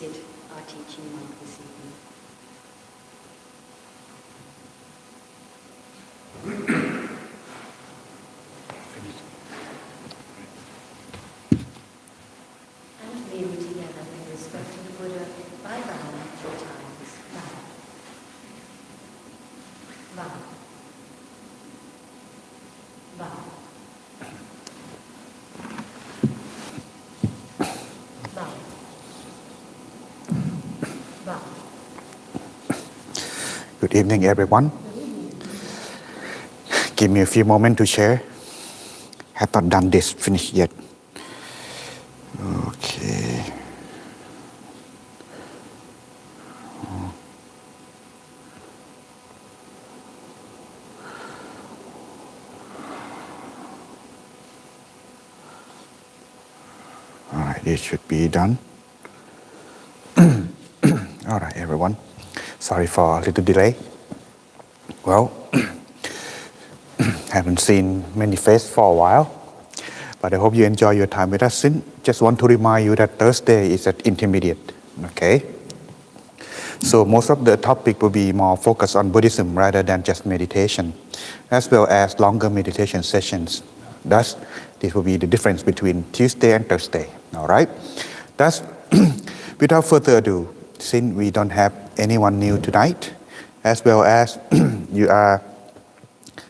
visit our teaching monk this evening. And may we together pay respect to the Buddha by bowing 3 times. Bow. Bow. Bow. Bow. Bow. Good evening, everyone. Give me a few moments to share. Have not done this finished yet. Okay. All right, it should be done. All right, everyone. Sorry for a little delay. Well, haven't seen many faces for a while, but I hope you enjoy your time with us. Just want to remind you that Thursday is at intermediate, okay? So most of the topic will be more focused on Buddhism rather than just meditation, as well as longer meditation sessions. Thus, this will be the difference between Tuesday and Thursday, all right? Thus, without further ado, since we don't have anyone new tonight, as well as you are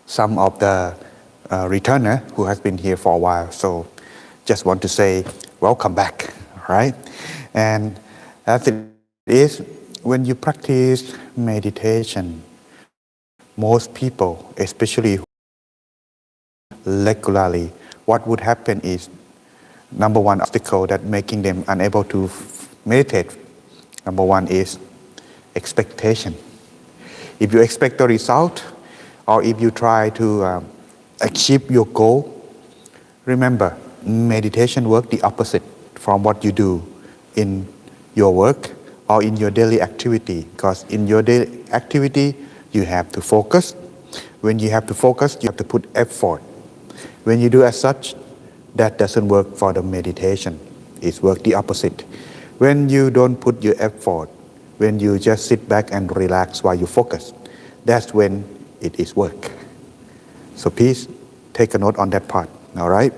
some of the returner who has been here for a while. So just want to say welcome back, right? And as it is, when you practice meditation, most people, especially regularly, what would happen is, number one obstacle that making them unable to meditate, number one is expectation. If you expect the result, or if you try to achieve your goal, remember, meditation works the opposite from what you do in your work or in your daily activity. Because in your daily activity, you have to focus. When you have to focus, you have to put effort. When you do as such, that doesn't work for the meditation. It works the opposite. When you don't put your effort, when you just sit back and relax while you focus, that's when it is work. So please take a note on that part, all right?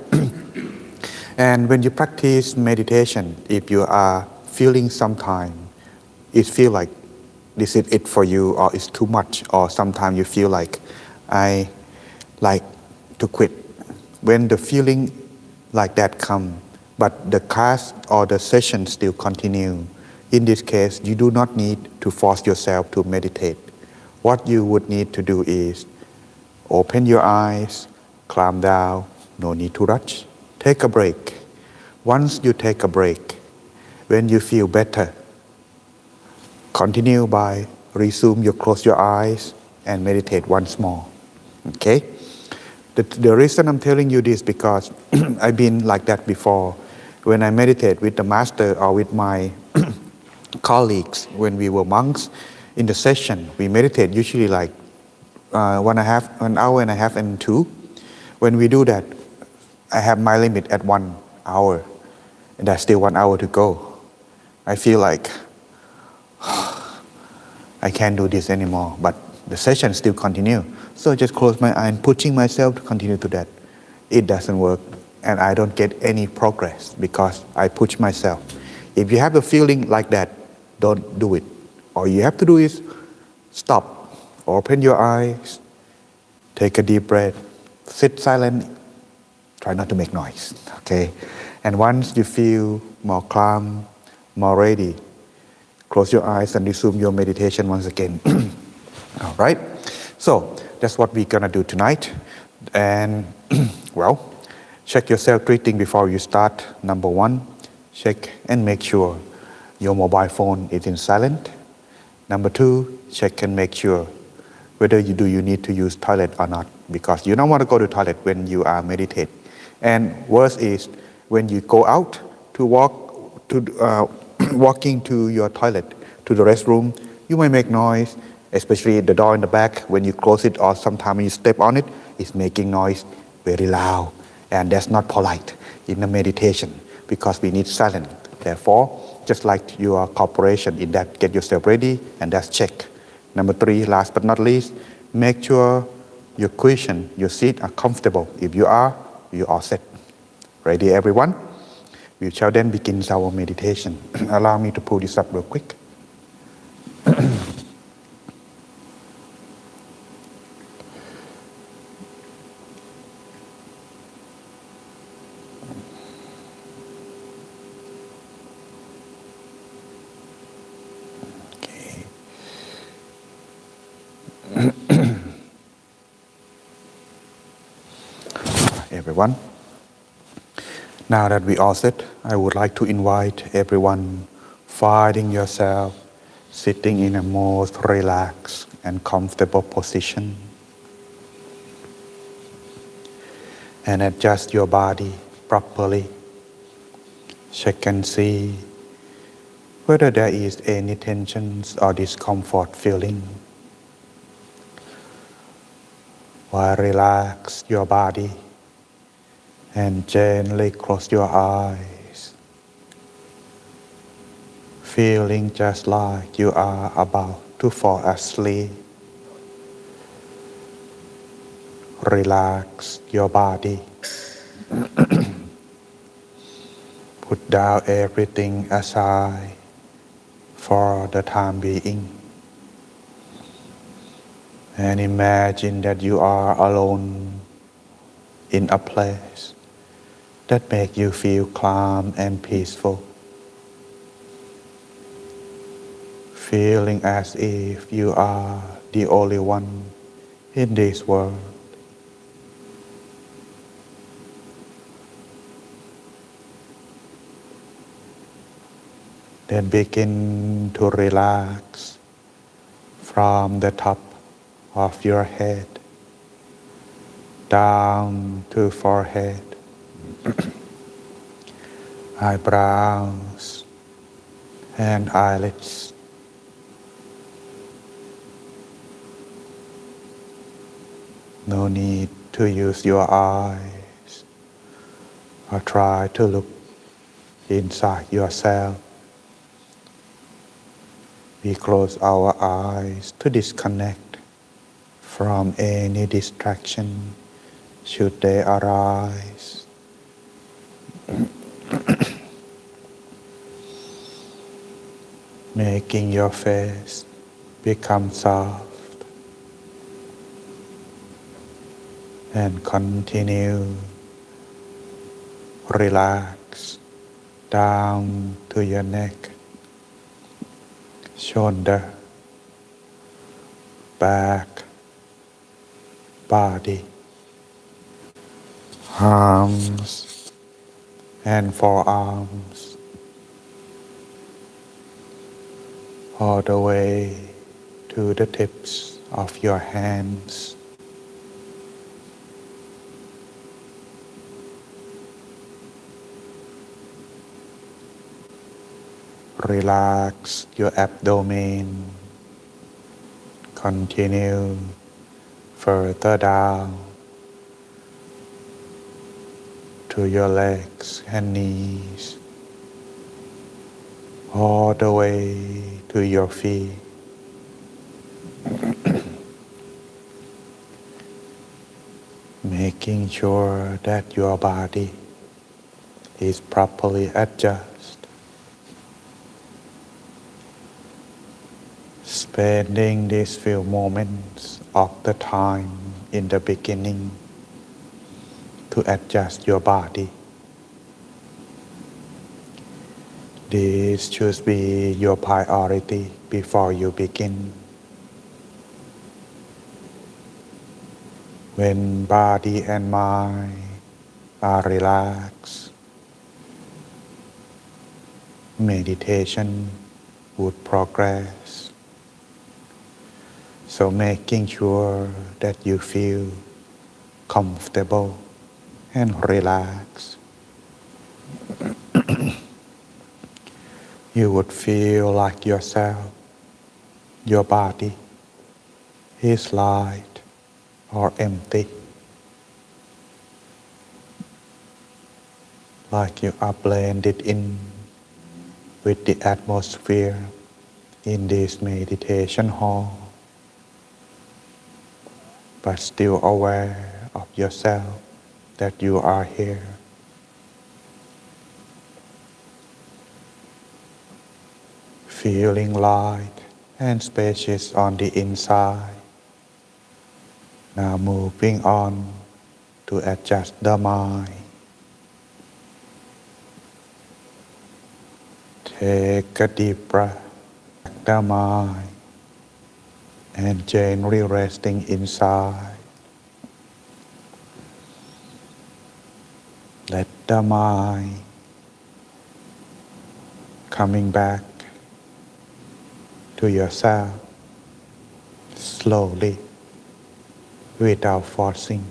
And when you practice meditation, if you are feeling sometime, it feel like this is it for you, or it's too much, or sometimes you feel like I like to quit. When the feeling like that come, but the class or the session still continue, in this case, you do not need to force yourself to meditate. What you would need to do is open your eyes, calm down, no need to rush. Take a break. Once you take a break, when you feel better, continue by close your eyes and meditate once more. Okay? The reason I'm telling you this because I've been like that before. When I meditate with the master or with my colleagues, when we were monks, in the session, we meditate usually like 1 hour and a half and 2. When we do that, I have my limit at 1 hour, and there's still 1 hour to go. I feel like I can't do this anymore, but the session still continue. So I just close my eye and pushing myself to continue to that. It doesn't work, and I don't get any progress because I push myself. If you have a feeling like that, don't do it. All you have to do is stop, open your eyes, take a deep breath, sit silent, try not to make noise, okay? And once you feel more calm, more ready, close your eyes and resume your meditation once again. All right? So that's what we're gonna do tonight. And well, check your self-greeting before you start. Number one, check and make sure your mobile phone is in silent. Number two, check and make sure whether you need to use toilet or not, because you don't want to go to toilet when you are meditate. And worse is when you go out to walking to your toilet, to the restroom, you may make noise, especially the door in the back. When you close it or sometimes when you step on it, it's making noise very loud, and that's not polite in the meditation because we need silence. Therefore, just like your corporation in that. Get yourself ready and that's check. Number 3, last but not least, make sure your cushion, your seat are comfortable. If you are, you are set. Ready, everyone? We shall then begin our meditation. Allow me to pull this up real quick. Okay. Everyone, now that we all set, I would like to invite everyone finding yourself sitting in a most relaxed and comfortable position, and adjust your body properly. Check and see whether there is any tensions or discomfort feeling. While relax your body and gently close your eyes, feeling just like you are about to fall asleep. Relax your body. Put down everything aside for the time being. And imagine that you are alone in a place that makes you feel calm and peaceful. Feeling as if you are the only one in this world. Then begin to relax from the top of your head down to forehead, eyebrows and eyelids. No need to use your eyes or try to look inside yourself. We close our eyes to disconnect from any distraction should they arise. Making your face become soft and continue relax down to your neck, shoulder, back, body, arms and forearms, all the way to the tips of your hands. Relax your abdomen. Continue further down to your legs and knees, all the way to your feet. Making sure that your body is properly adjusted. Spending these few moments of the time in the beginning to adjust your body. This should be your priority before you begin. When body and mind are relaxed, meditation would progress. So making sure that you feel comfortable and relaxed. You would feel like yourself, your body is light or empty, like you are blended in with the atmosphere in this meditation hall, but still aware of yourself that you are here. Feeling light and spacious on the inside. Now moving on to adjust the mind. Take a deep breath, the mind, and gently resting inside. Let the mind coming back to yourself slowly without forcing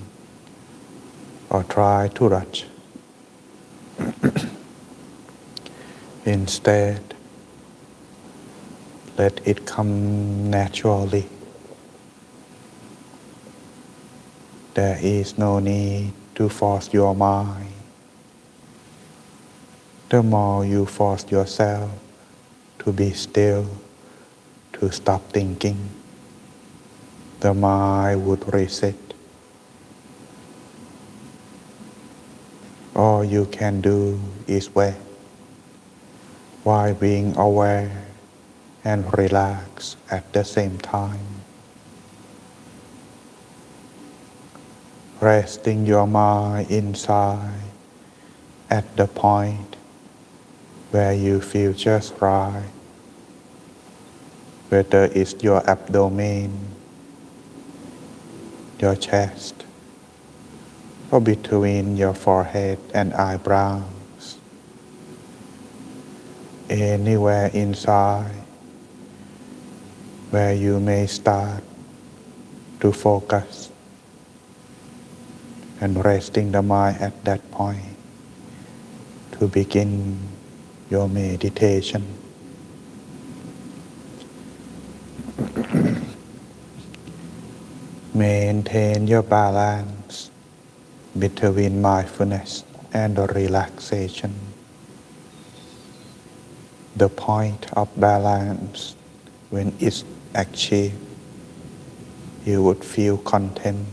or try to rush. Instead, let it come naturally. There is no need to force your mind. The more you force yourself to be still, to stop thinking, the mind would reset. All you can do is wait while being aware and relaxed at the same time. Resting your mind inside at the point where you feel just right, whether it's your abdomen, your chest, or between your forehead and eyebrows. Anywhere inside where you may start to focus, and resting the mind at that point to begin your meditation. Maintain your balance between mindfulness and relaxation. The point of balance, when it's achieved, you would feel content.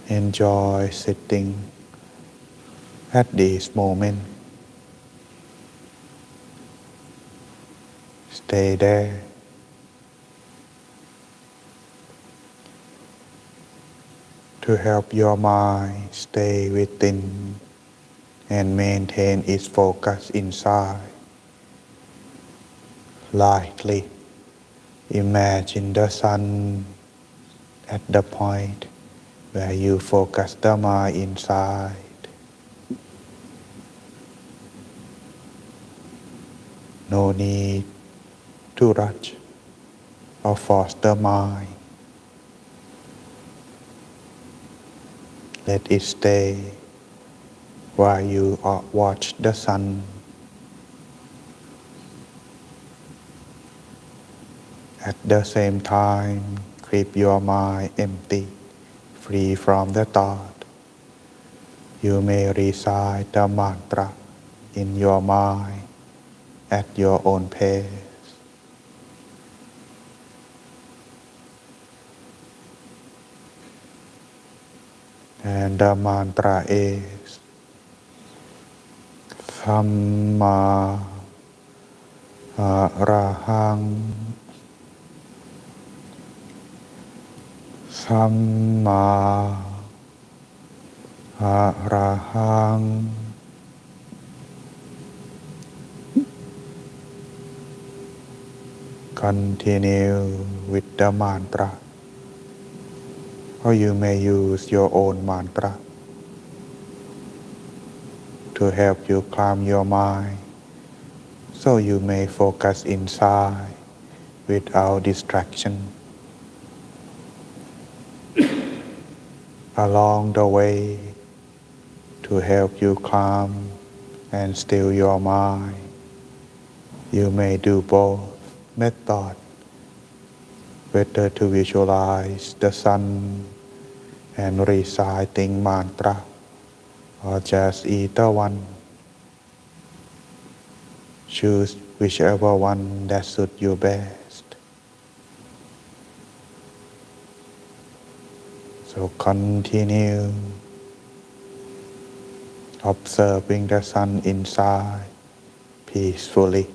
Enjoy sitting at this moment. Stay there. To help your mind stay within and maintain its focus inside. Lightly imagine the sun at the point where you focus the mind inside. No need to rush or force the mind. Let it stay while you watch the sun. At the same time, keep your mind empty, free from the thought. You may recite the mantra in your mind at your own pace. And the mantra is Dhamma Arahang Dhamma Arahang. Continue with the mantra, or you may use your own mantra to help you calm your mind, so you may focus inside without distraction. Along the way, to help you calm and still your mind, you may do both methods, whether to visualize the sun and reciting mantra, or just either one. Choose whichever one that suits you best. So continue observing the sun inside peacefully.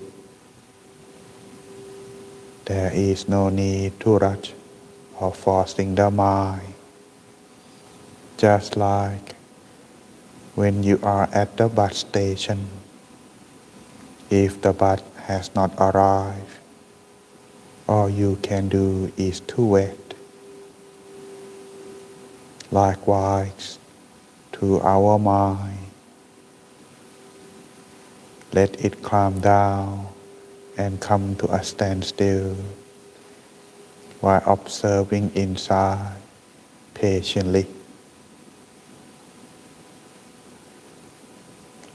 There is no need to rush or forcing the mind. Just like when you are at the bus station, if the bus has not arrived, all you can do is to wait. Likewise, to our mind, let it calm down and come to a standstill while observing inside patiently.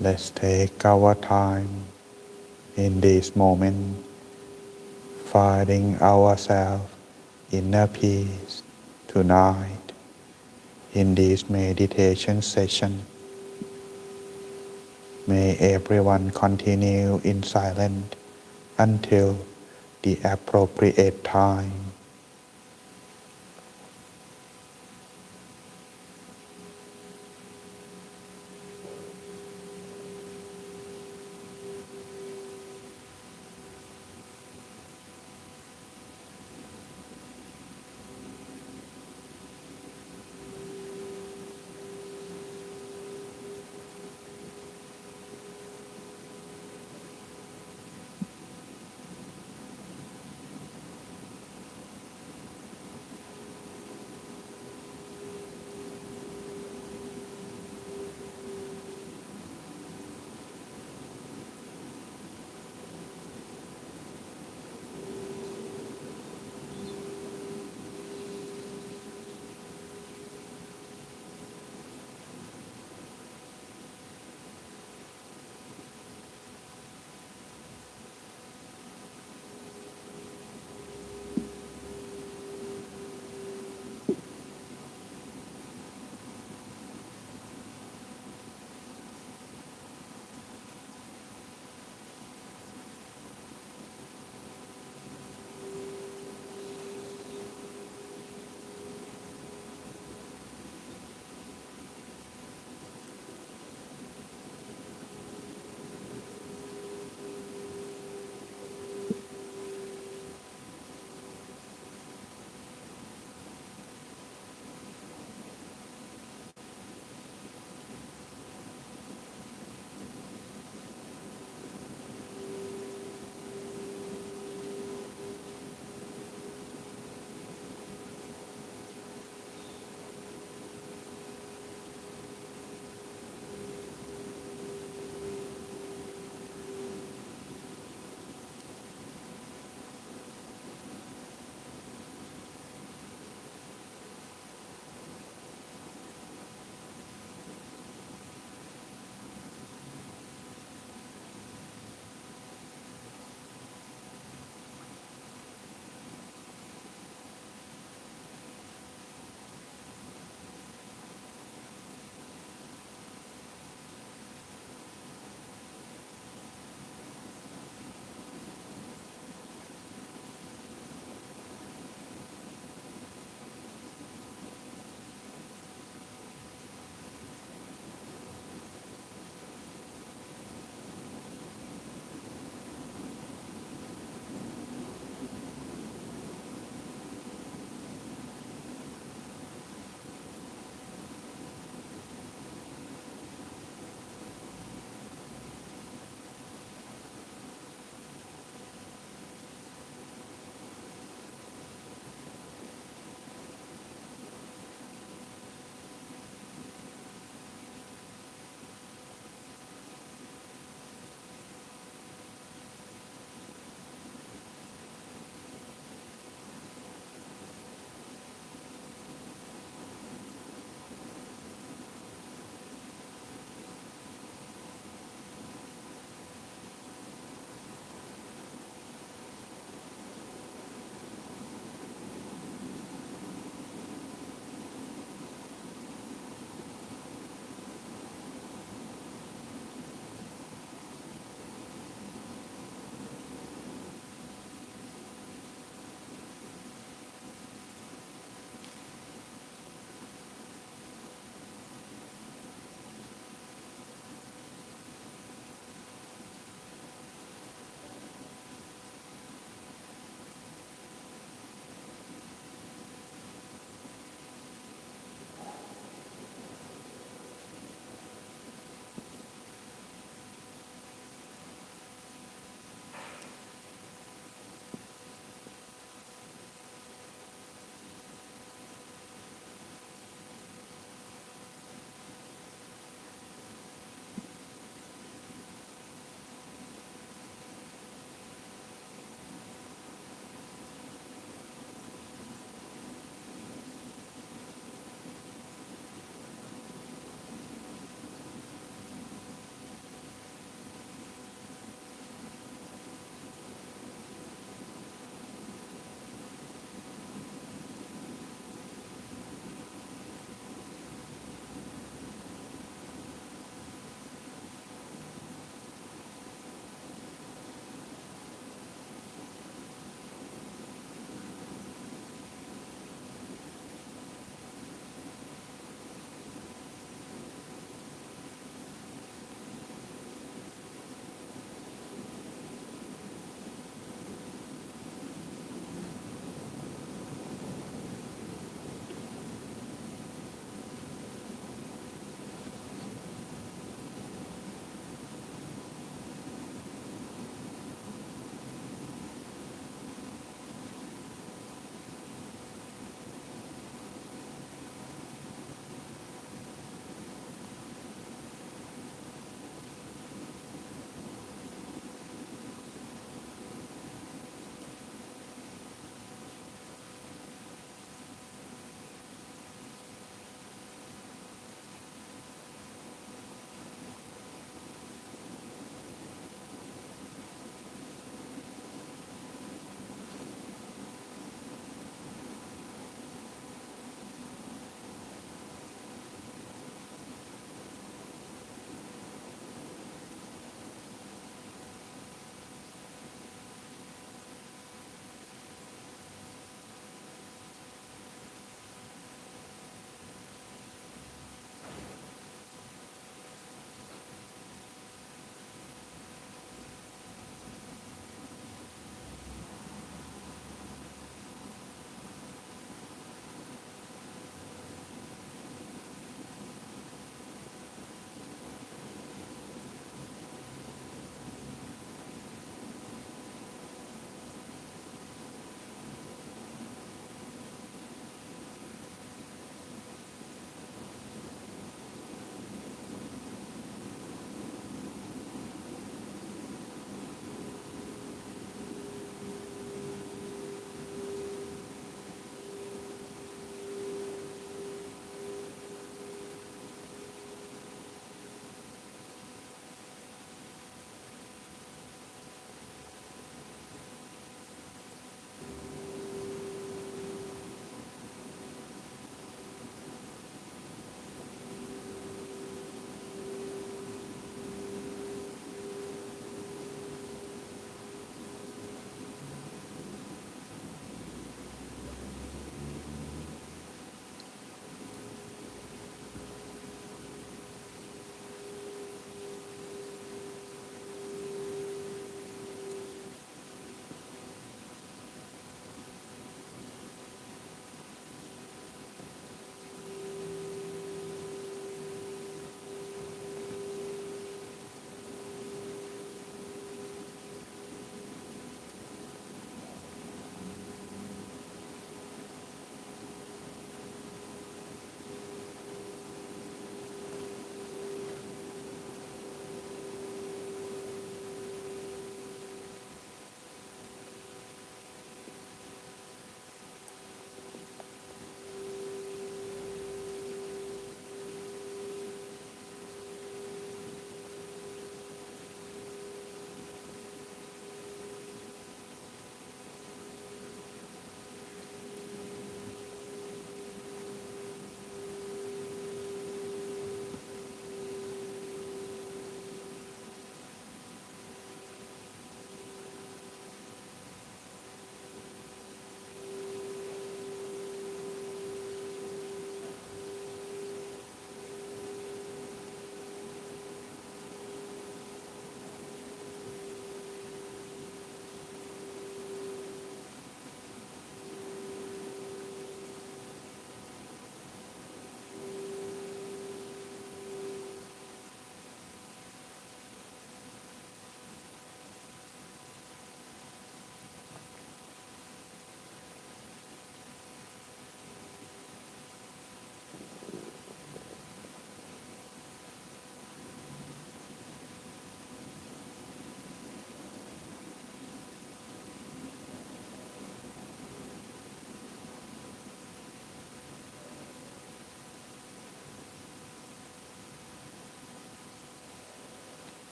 Let's take our time in this moment, finding ourselves inner peace tonight in this meditation session. May everyone continue in silence until the appropriate time.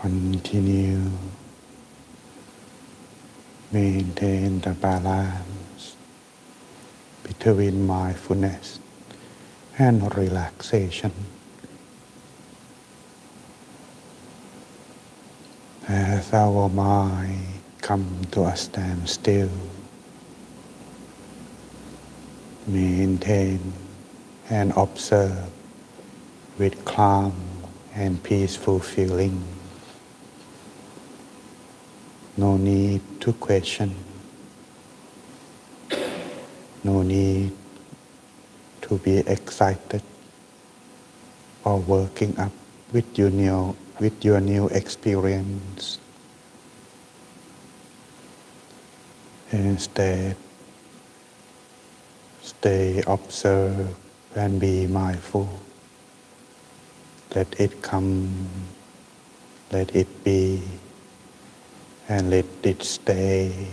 Continue, maintain the balance between mindfulness and relaxation. As our mind come to a standstill, maintain and observe with calm and peaceful feeling. No need to question, no need to be excited or working up with your new experience. Instead, stay observe and be mindful. Let it come, let it be, and let it stay.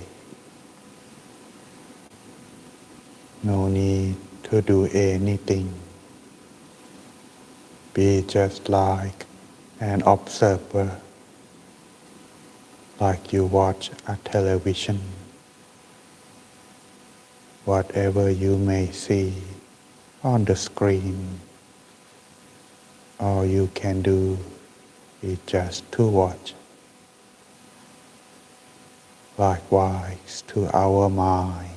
No need to do anything. Be just like an observer, like you watch a television. Whatever you may see on the screen, all you can do is just to watch. Likewise to our mind.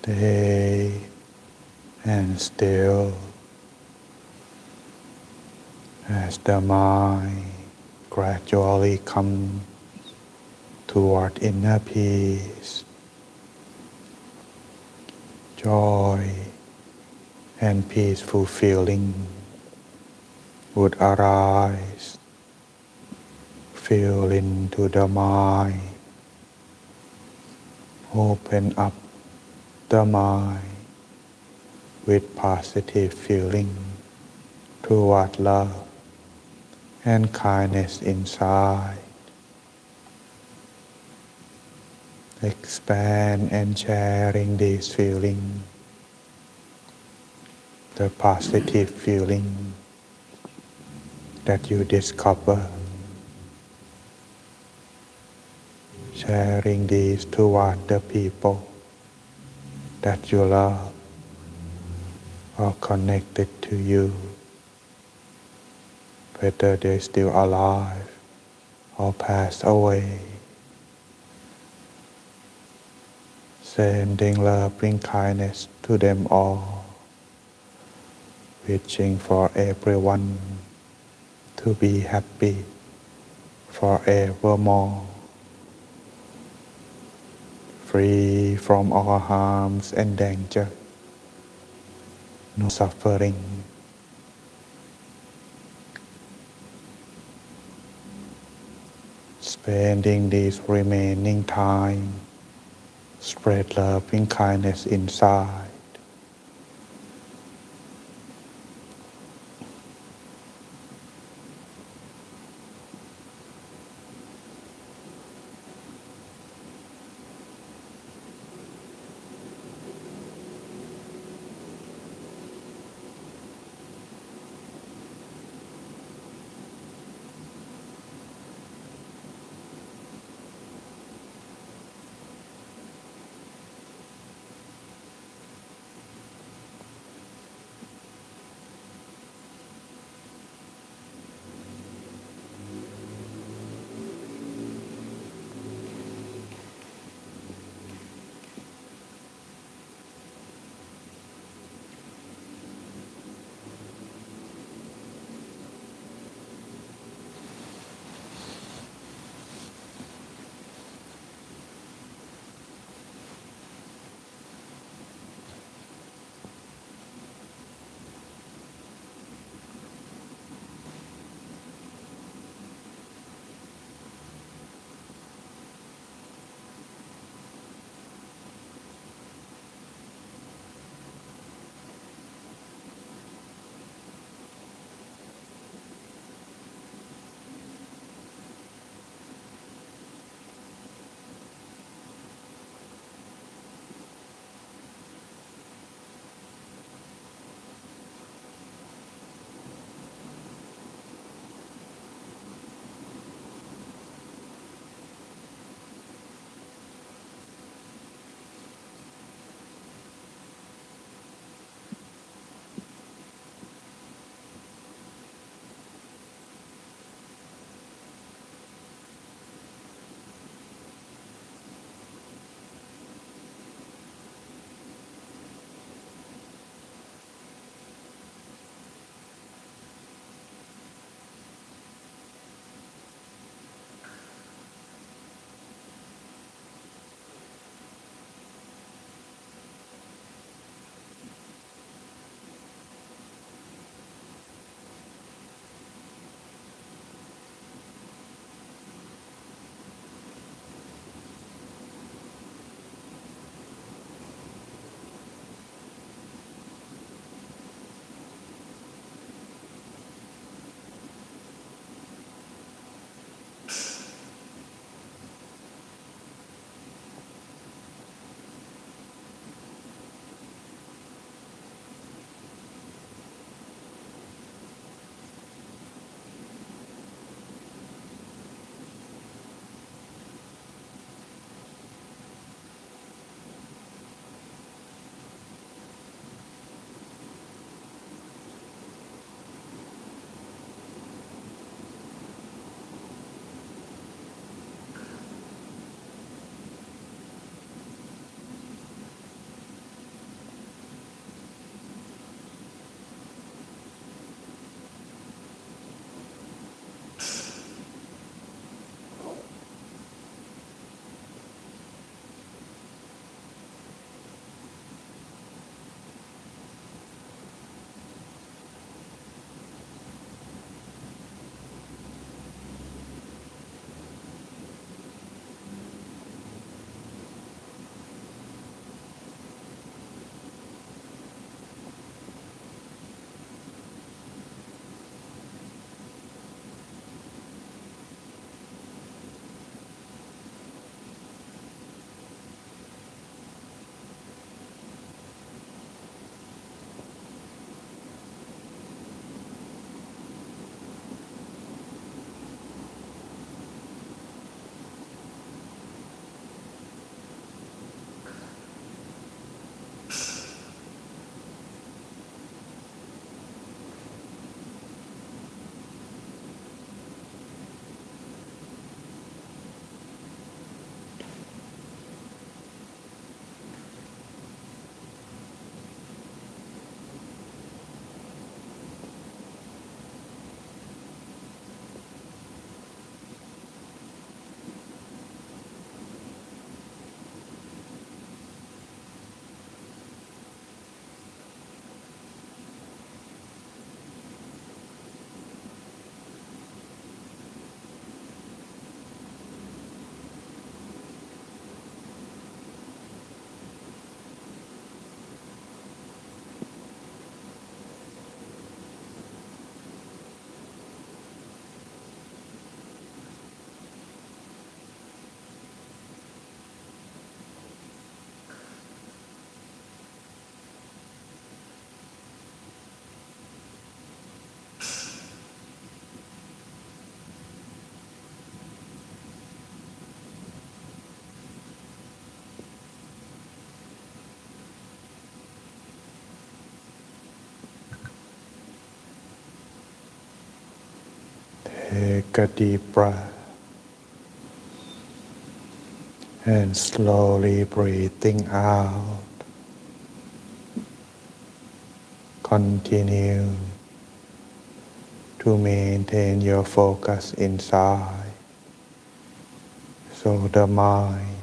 Stay and still as the mind gradually comes toward inner peace. Joy and peaceful feeling would arise. Feel into the mind. Open up the mind with positive feeling toward love and kindness inside. Expand and sharing this feeling, the positive feeling that you discover. Sharing these toward the people that you love or connected to you, whether they're still alive or passed away. Sending loving kindness to them all, wishing for everyone to be happy forevermore, free from all harms and danger, no suffering. Spending this remaining time, spread loving kindness inside. Take a deep breath and slowly breathing out. Continue to maintain your focus inside, so the mind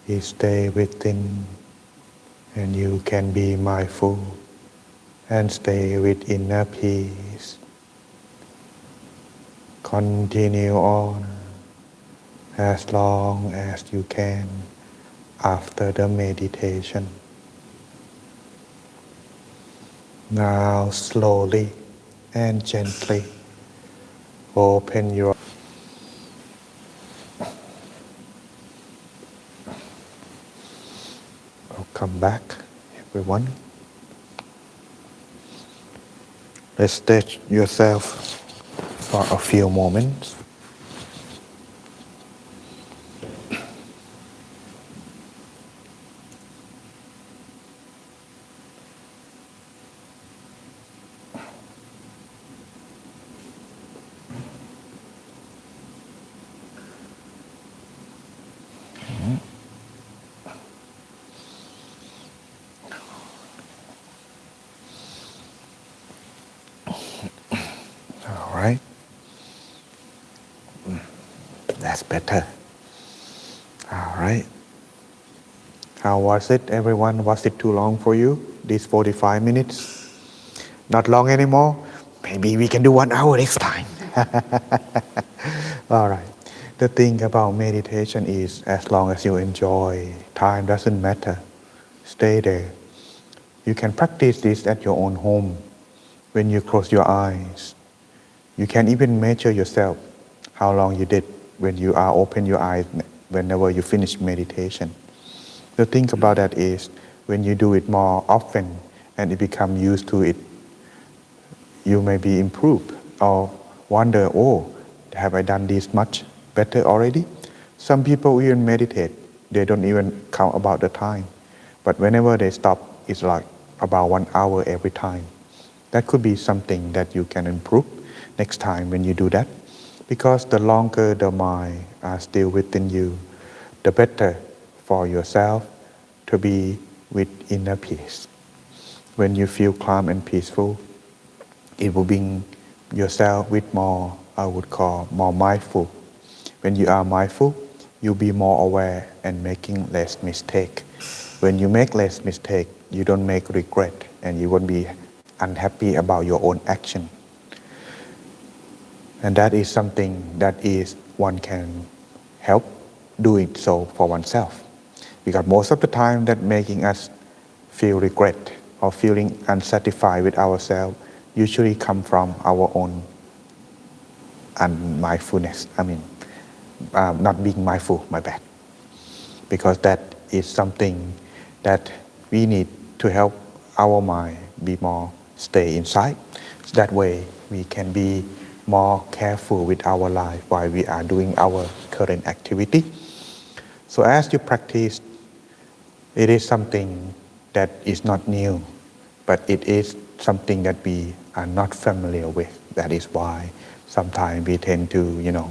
is stay within and you can be mindful and stay with inner peace. Continue on as long as you can after the meditation. Now slowly and gently open your. Welcome back, everyone. Let's stretch yourself for a few moments. All right. That's better. All right. How was it, everyone? Was it too long for you? These 45 minutes? Not long anymore? Maybe we can do 1 hour next time. All right. The thing about meditation is as long as you enjoy, time doesn't matter. Stay there. You can practice this at your own home. When you close your eyes, you can even measure yourself how long you did when you are open your eyes whenever you finish meditation. The thing about that is when you do it more often and you become used to it, you may be improved or wonder, oh, have I done this much better already? Some people even meditate, they don't even count about the time. But whenever they stop, it's like about 1 hour every time. That could be something that you can improve next time when you do that. Because the longer the mind are still within you, the better for yourself to be with inner peace. When you feel calm and peaceful, it will bring yourself with more, I would call, more mindful. When you are mindful, you'll be more aware and making less mistake. When you make less mistake, you don't make regret and you won't be unhappy about your own action. And that is something that is one can help doing so for oneself. Because most of the time that making us feel regret or feeling unsatisfied with ourselves usually come from our own unmindfulness. Not being mindful, my bad. Because that is something that we need to help our mind be more stay inside. So that way we can be more careful with our life while we are doing our current activity. So as you practice, it is something that is not new, but it is something that we are not familiar with. That is why sometimes we tend to,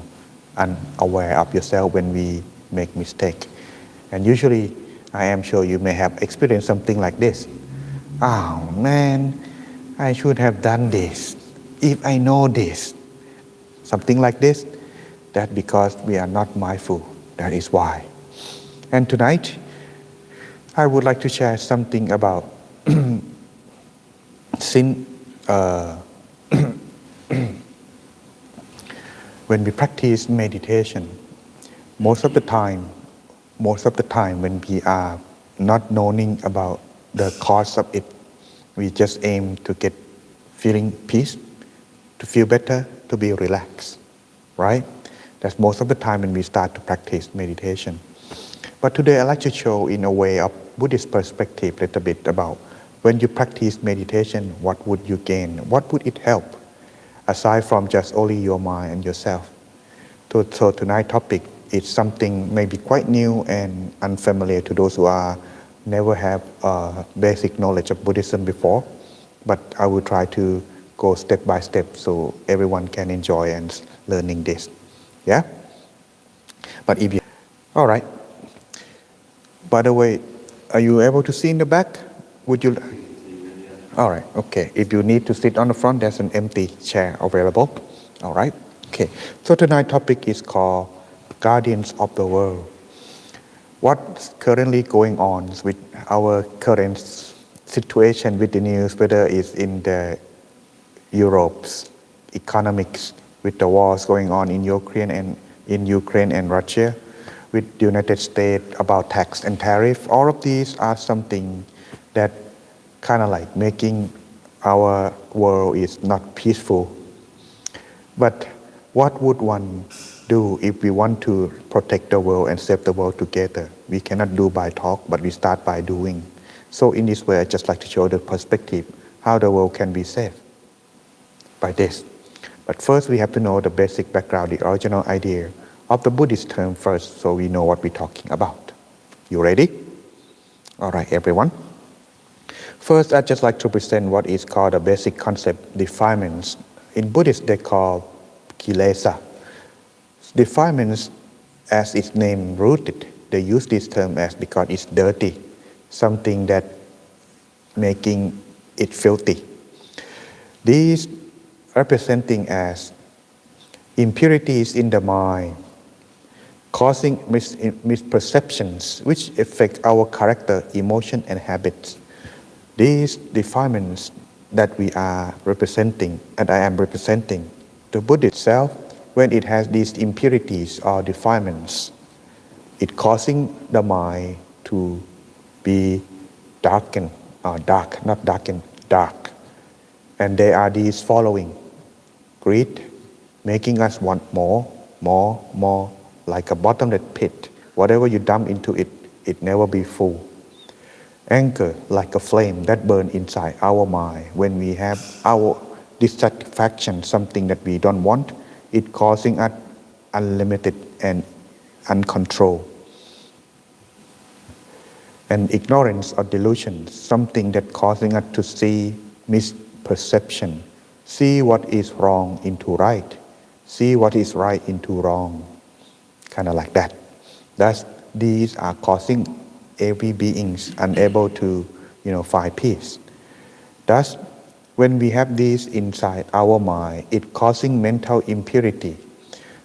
unaware of yourself when we make mistake. And usually, I am sure you may have experienced something like this. Oh man, I should have done this. If I know this, something like this, that's because we are not mindful. That is why. And tonight, I would like to share something about sin. When we practice meditation, most of the time when we are not knowing about the cause of it, we just aim to get feeling peace, to feel better, to be relaxed, right? That's most of the time when we start to practice meditation. But today I'd like to show in a way of Buddhist perspective a little bit about when you practice meditation, what would you gain? What would it help? Aside from just only your mind and yourself. So tonight's topic is something maybe quite new and unfamiliar to those who are never have basic knowledge of Buddhism before. But I will try to go step by step so everyone can enjoy and learning this. Yeah? But if you, all right. By the way, are you able to see in the back? Would you, all right, okay. If you need to sit on the front, there's an empty chair available. All right, okay. So tonight's topic is called Guardians of the World. What's currently going on with our current situation with the news, whether it's in the Europe's economics, with the wars going on in Ukraine and Russia, with the United States about tax and tariff, all of these are something that kind of like making our world is not peaceful. But what would one do if we want to protect the world and save the world together? We cannot do by talk, but we start by doing. So in this way, I just like to show the perspective, how the world can be saved by this. But first we have to know the basic background, the original idea of the Buddhist term first, so we know what we're talking about. You ready? All right, everyone. First, I'd just like to present what is called a basic concept, defilements. In Buddhist, they call kilesa. Defilements, as its name rooted, they use this term as because it's dirty, something that making it filthy. These representing as impurities in the mind, causing misperceptions which affect our character, emotion, and habits. These defilements that we are representing, and I am representing, the Buddha itself, when it has these impurities or defilements, it causing the mind to be darkened, dark, not darkened, dark. And there are these following: greed, making us want more, like a bottomless pit. Whatever you dump into it, it never be full. Anger, like a flame that burns inside our mind. When we have our dissatisfaction, something that we don't want, it causing us unlimited and uncontrolled. And ignorance or delusion, something that causing us to see misperception, see what is wrong into right, see what is right into wrong, kind of like that. Thus, these are causing every being unable to, find peace. Thus, when we have these inside our mind, it causing mental impurity.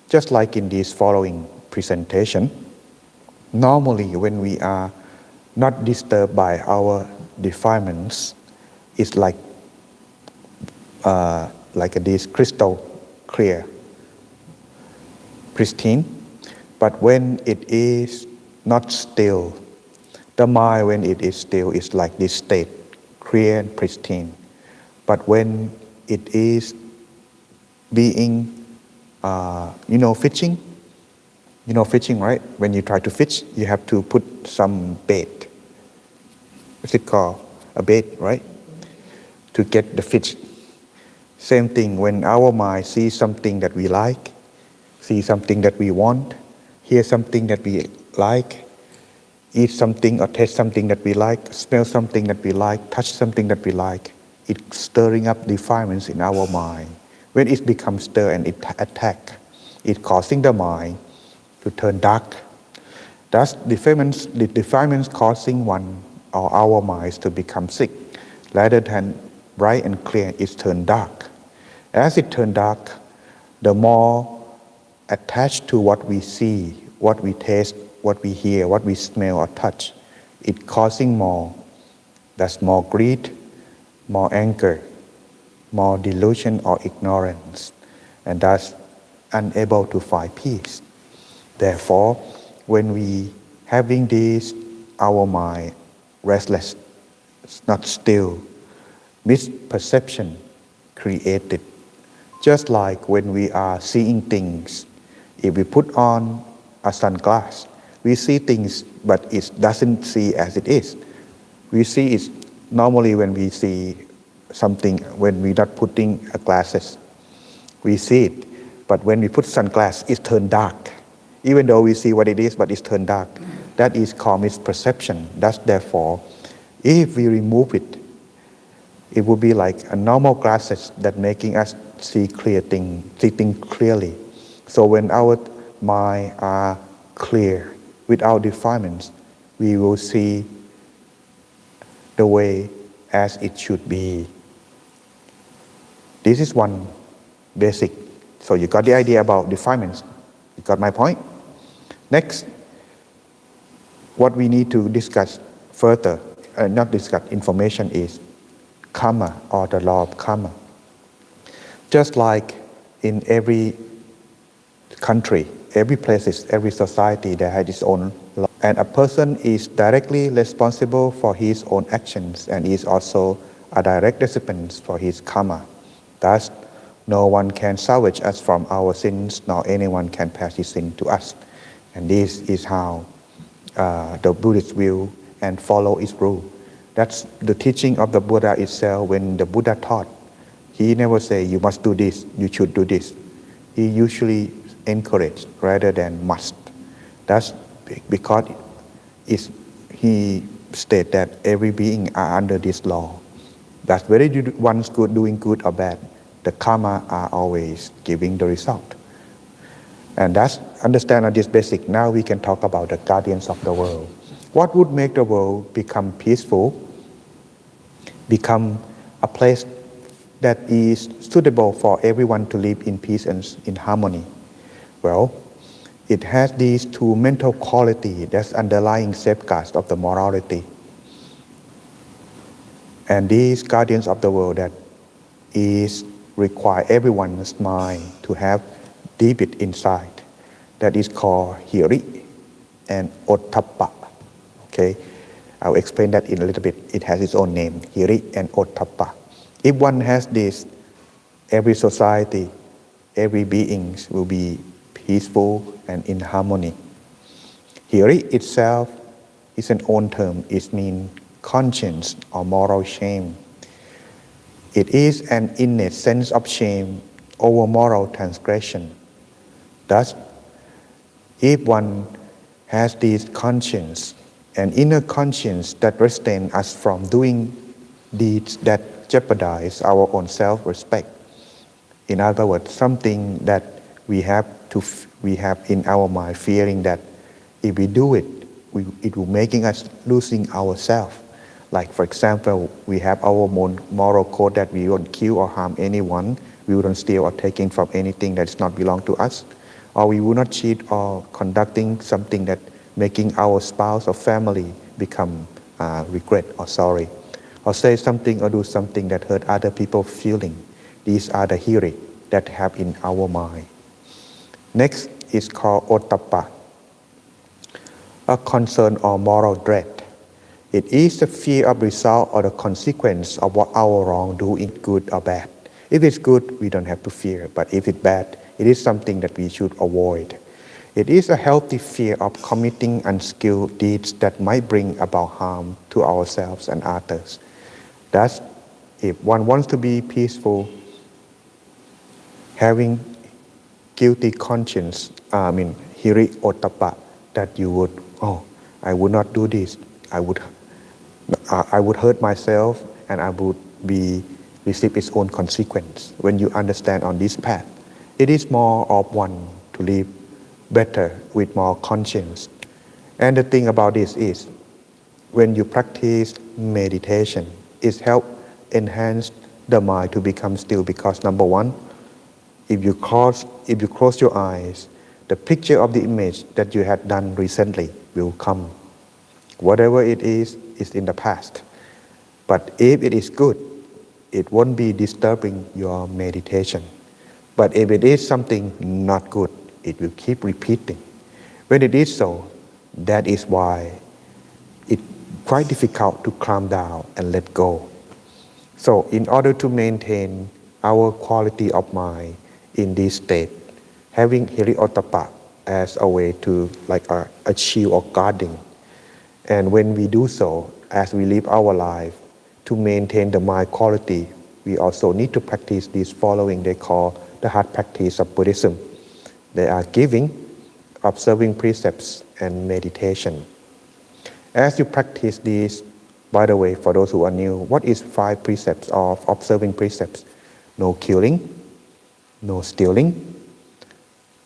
Just like in this following presentation, normally when we are not disturbed by our defilements, it's like this crystal clear, pristine. But when it is not still, the mind when it is still is like this state, clear and pristine. But when it is being, fishing, fishing, right? When you try to fish, you have to put some bait. What's it called? A bait, right? To get the fish. Same thing, when our mind sees something that we like, see something that we want, hear something that we like, eat something or taste something that we like, smell something that we like, touch something that we like, it's stirring up defilements in our mind. When it becomes stir and it attack, it's causing the mind to turn dark. Thus, the defilements causing one or our minds to become sick. Rather than bright and clear, it's turned dark. As it turns dark, the more attached to what we see, what we taste, what we hear, what we smell or touch, it causing more. That's more greed, more anger, more delusion or ignorance, and thus unable to find peace. Therefore, when we having this, our mind restless, not still, misperception created. Just like when we are seeing things, if we put on a sunglass, we see things, but it doesn't see as it is. We see it normally when we see something, when we're not putting glasses, we see it. But when we put sunglasses, it's turned dark. Even though we see what it is, but it's turned dark. That is called misperception. Thus, therefore, if we remove it, It would be like a normal glasses that making us see things clearly. So when our mind are clear without defilements, we will see the way as it should be. This is one basic. So you got the idea about defilements. You got my point? Next, what we need to discuss further, not discuss, information is karma or the law of karma. Just like in every country, every place, every society that has its own law. And a person is directly responsible for his own actions and is also a direct recipient for his karma. Thus, no one can salvage us from our sins, nor anyone can pass his sin to us. And this is how the Buddhist view and follow its rule. That's the teaching of the Buddha itself. When the Buddha taught, he never say, you must do this, you should do this. He usually encouraged rather than must. That's because he stated that every being are under this law. That's whether one's good, doing good or bad, the karma are always giving the result. And that's understand on this basic. Now we can talk about the guardians of the world. What would make the world become peaceful, become a place that is suitable for everyone to live in peace and in harmony? Well, it has these two mental qualities that's underlying safeguards of the morality. And these guardians of the world that is require everyone's mind to have deep it inside. That is called hiri and ottappa. Okay, I'll explain that in a little bit. It has its own name, hiri and ottappa. If one has this, every society, every being will be peaceful and in harmony. Hiri itself is an own term. It means conscience or moral shame. It is an innate sense of shame over moral transgression. Thus, if one has this conscience, an inner conscience that restrains us from doing deeds that jeopardize our own self-respect. In other words, something that we have in our mind, fearing that if we do it, it will making us losing ourselves. Like for example, we have our moral code that we won't kill or harm anyone, we wouldn't steal or taking from anything that does not belong to us, or we will not cheat or conducting something that making our spouse or family become regret or sorry, or say something or do something that hurt other people's feeling. These are the hiri that have in our mind. Next is called ottappa, a concern or moral dread. It is the fear of result or the consequence of what our wrongdoing, good or bad. If it's good, we don't have to fear, but if it's bad, it is something that we should avoid. It is a healthy fear of committing unskilled deeds that might bring about harm to ourselves and others. Thus, if one wants to be peaceful, having guilty conscience, hiri ottappa, that you would, I would not do this, I would hurt myself and I would receive its own consequence. When you understand on this path, it is more of one to live better with more conscience. And the thing about this is, when you practice meditation, it helps enhance the mind to become still, because number one, if you close your eyes, the picture of the image that you had done recently will come. Whatever it is in the past. But if it is good, it won't be disturbing your meditation. But if it is something not good, it will keep repeating. When it is so, that is why it's quite difficult to calm down and let go. So in order to maintain our quality of mind in this state, having hiri ottappa as a way to like a shield or guarding. And when we do so, as we live our life, to maintain the mind quality, we also need to practice this following they call the hard practice of Buddhism. They are giving, observing precepts, and meditation. As you practice this By the way, for those who are new, what is 5 precepts of observing precepts? No killing, no stealing,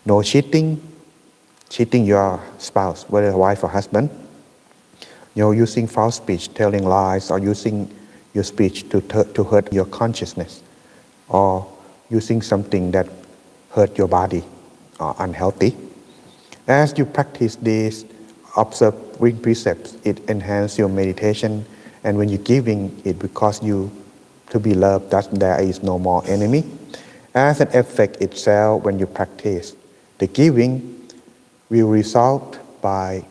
no cheating, cheating your spouse, whether wife or husband, no using false speech, telling lies, or using your speech to hurt your consciousness, or using something that hurt your body or unhealthy. As you practice these observing precepts, it enhances your meditation, and when you're giving, it will cause you to be loved, that there is no more enemy. As an effect itself, when you practice, the giving will result by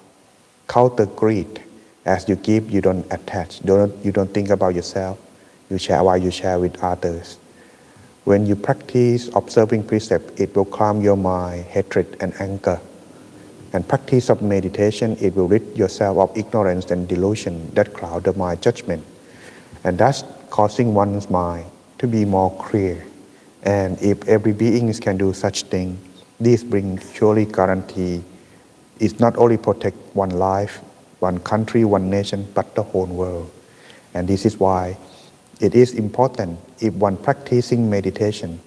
counter greed. As you give, you don't attach, you don't think about yourself. You share while you share with others. When you practice observing precept, it will calm your mind, hatred and anger. And practice of meditation, it will rid yourself of ignorance and delusion that cloud the mind judgment. And thus causing one's mind to be more clear. And if every being can do such thing, this brings surely guarantee it not only protect one life, one country, one nation, but the whole world. And this is why it is important if one practicing meditation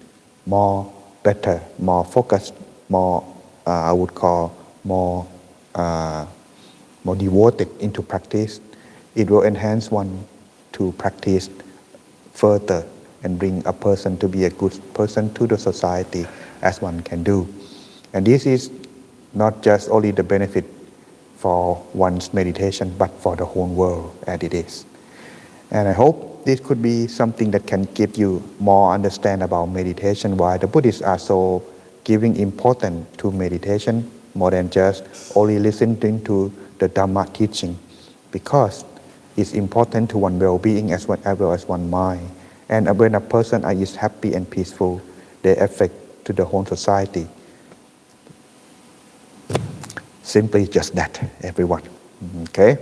more better, more focused, more I would call more devoted into practice, it will enhance one to practice further and bring a person to be a good person to the society as one can do. And this is not just only the benefit for one's meditation, but for the whole world as it is. And I hope this could be something that can give you more understand about meditation, why the Buddhists are so giving importance to meditation more than just only listening to the Dhamma teaching, because it's important to one's well-being as well as one's mind. And when a person is happy and peaceful, they affect to the whole society. Simply just that, everyone. Okay?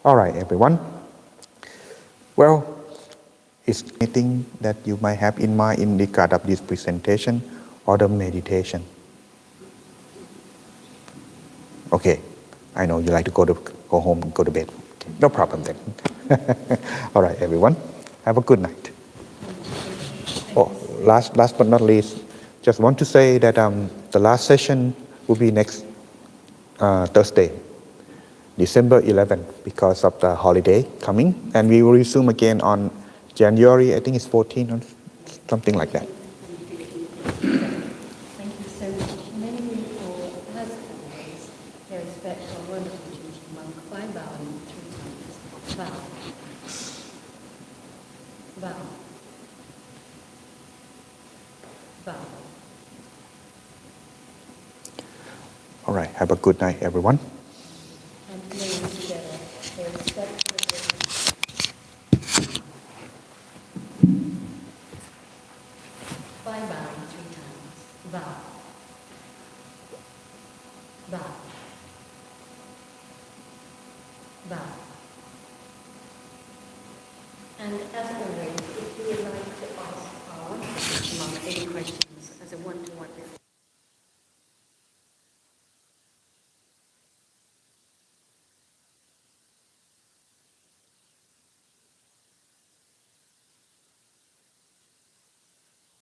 All right, everyone. Well, is anything that you might have in mind in regard of this presentation or the meditation? Okay, I know you like to go home and go to bed. Okay, no problem then. All right, everyone. Have a good night. Oh, last but not least, just want to say that the last session will be next Thursday, December 11th, because of the holiday coming, and we will resume again on January, I think it's 14 or something like that. Thank you so much. Many people has always their respect for a wonderful teaching monk by bowing 3 times. Bow. Bow. Bow. All right, have a good night, everyone. And name together their respect for the Buddha. By bowing 3 times. Bow. Bow. Bow. And as always, if you would like to ask our monk any questions as a one-to-one